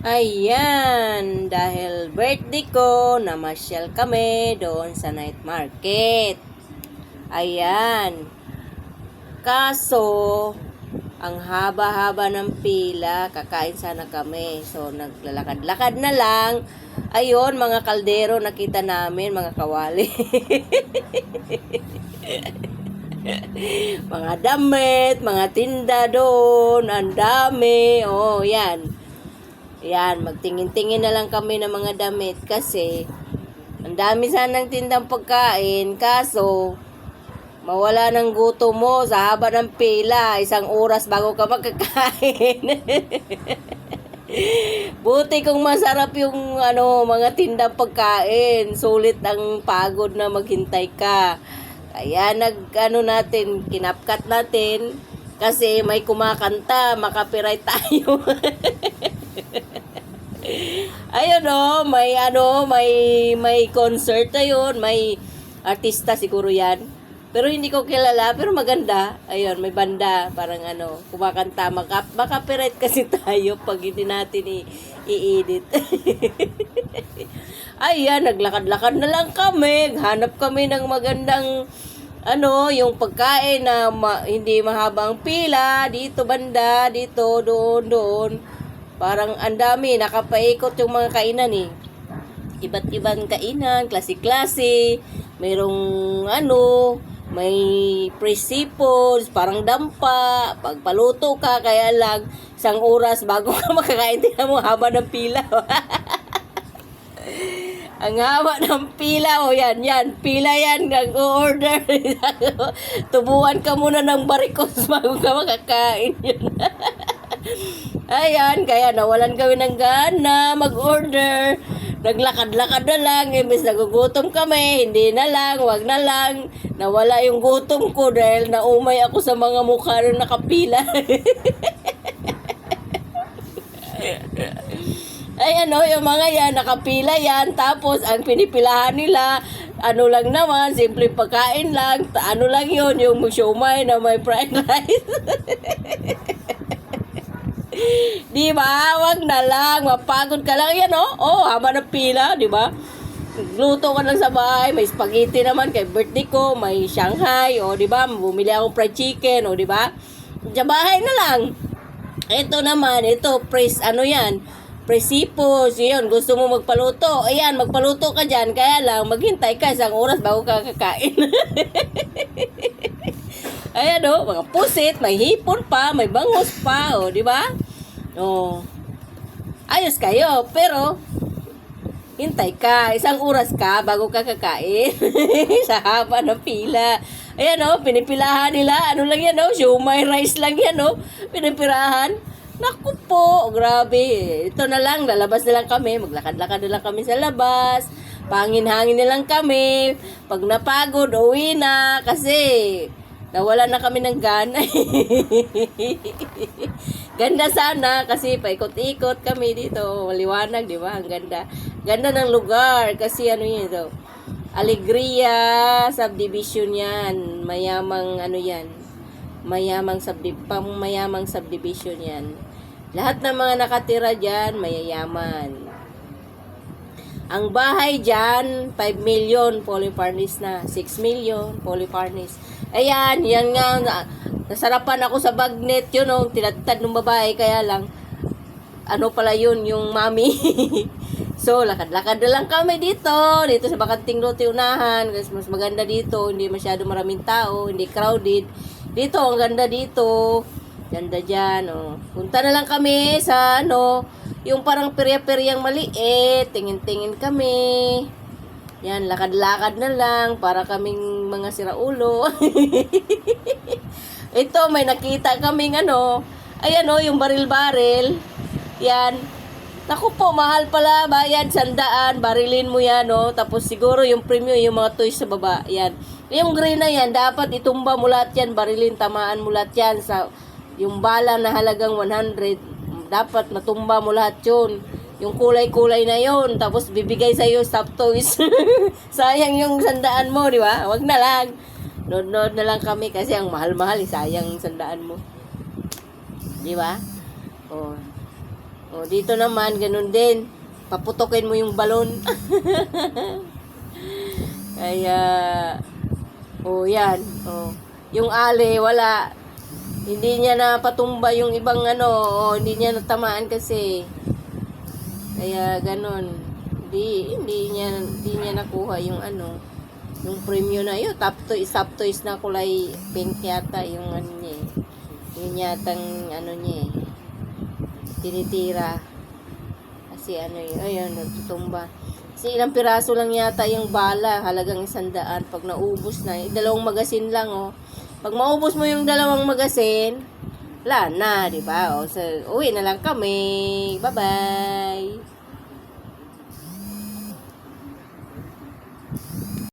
Ayan, dahil birthday ko, namasyal kami doon sa night market. Ayan. Kaso, ang haba-haba ng pila, kakain sana kami. So, naglalakad-lakad na lang. Ayun, mga kaldero nakita namin, mga kawali. Mga damit, mga tinda doon, ang dami. Oh, yan. Yan, magtingin-tingin na lang kami ng mga damit kasi ang dami sanang tindang pagkain, kaso mawala ng gutom mo sa haba ng pila, 1 oras bago ka magkakain. Buti kung masarap yung mga tindang pagkain, sulit ang pagod na maghintay ka. Kaya natin, kinapkat natin kasi may kumakanta, makapiright tayo. Ayun may concert ayun, may artista siguro 'yan. Pero hindi ko kilala, pero maganda. Ayun, may banda, parang kumakanta, makapiright kasi tayo pag hindi natin i-edit. Ayan, naglakad-lakad na lang kami, hanap kami ng magandang yung pagkain na hindi mahabang pila, dito banda, dito, doon. Parang ang dami, nakapaikot yung mga kainan eh. Iba't ibang kainan, klase-klase. Mayroong may pre-seafoods, parang dampa. Pagpaluto ka, kaya lang 1 oras bago ka makakain. Tingnan mo, haba ng pila. Ang haba ng pila. O yan. Pila yan. Nag-order. Tubuan ka muna ng barikos bago ka makakain yun. Ayan, kaya nawalan kami ng gana mag-order. Naglakad-lakad na lang, imbes nagugutom kami, hindi na lang, wag na lang. Nawala yung gutom ko dahil naumay ako sa mga mukha na nakapila. Ayan yung mga yan, nakapila yan. Tapos, ang pinipilahan nila, lang naman, simple pagkain lang. Lang yun, yung siomay na may fried rice. Di ba? Wag na lang. Mapagod ka lang yan, haba ng pila, di ba? Luto ka lang sa bahay. May spaghetti naman kay birthday ko. May Shanghai, di ba? Bumili akong fried chicken, di ba? Sa bahay na lang. Ito naman, Presipos, yun, gusto mo magpaluto. Ayan, magpaluto ka dyan. Kaya lang, maghintay ka 1 oras bago ka kakain. Ayan mga pusit, may hipon pa, may bangus pa, di ba? Ayos kayo, pero hintay ka, 1 oras ka bago ka kakain. Sa haba ng pila. Ayan pinipilahan nila, lang yan siomay rice lang yan pinipilahan. Naku po, grabe. Ito na lang, lalabas na lang kami, maglakad-lakad na lang kami sa labas. Pangin-hangin na lang kami. Pag napagod, uwi na kasi nawala na kami ng gana. Ganda sana kasi paikot-ikot kami dito. Maliwanag, di ba? Ang ganda. Ganda ng lugar kasi yun ito. Alegria subdivision yan. Mayamang yan. Mayamang subdivision yan. Lahat ng mga nakatira dyan, mayayaman. Ang bahay dyan, 5 million, fully furnished na. 6 million, fully furnished. Ayan, yan nga. Nasarapan ako sa bagnet, yun tinatad ng babae, kaya lang, pala yun, yung mami. So, lakad-lakad na lang kami dito sa Bakanting Lote unahan, kasi mas maganda dito, hindi masyado maraming tao, hindi crowded. Dito, ang ganda dito. Ganda dyan, Punta na lang kami sa, yung parang perya-peryang maliit. Tingin-tingin kami. Yan, lakad-lakad na lang para kaming mga siraulo. Ito, may nakita kaming ayan yung baril-baril. Yan. Naku po, mahal pala. Bayad, 100. Barilin mo yan, Tapos siguro yung premium, yung mga toys sa baba. Yan. Yung green na yan, dapat itumba mo lahat yan. Barilin, tamaan mo lahat yan. Yung bala na halagang 100, dapat matumba mo lahat yun. Yung kulay-kulay na yun. Tapos bibigay sa'yo stop toys. Sayang yung 100 mo, di ba? Wag na lang. Nood-nood na lang kami kasi ang mahal-mahal. Sayang yung 100 mo. Di ba? O, dito naman, ganun din. Paputokin mo yung balon. Kaya, yan. Yung ali, wala. Hindi niya na patumba yung ibang hindi niya natamaan kasi. Kaya, ganun. Hindi niya nakuha yung yung premium na yun. Top toys na kulay pink yata yung niya eh. Yun yatang niya eh. Tinitira. Kasi ayun, natutumba. Kasi ilang piraso lang yata yung bala, halagang 100. Pag naubos na, dalawang magasin lang Pag maubos mo yung dalawang magasin, wala na, di ba? So, uwi na lang kami. Bye-bye.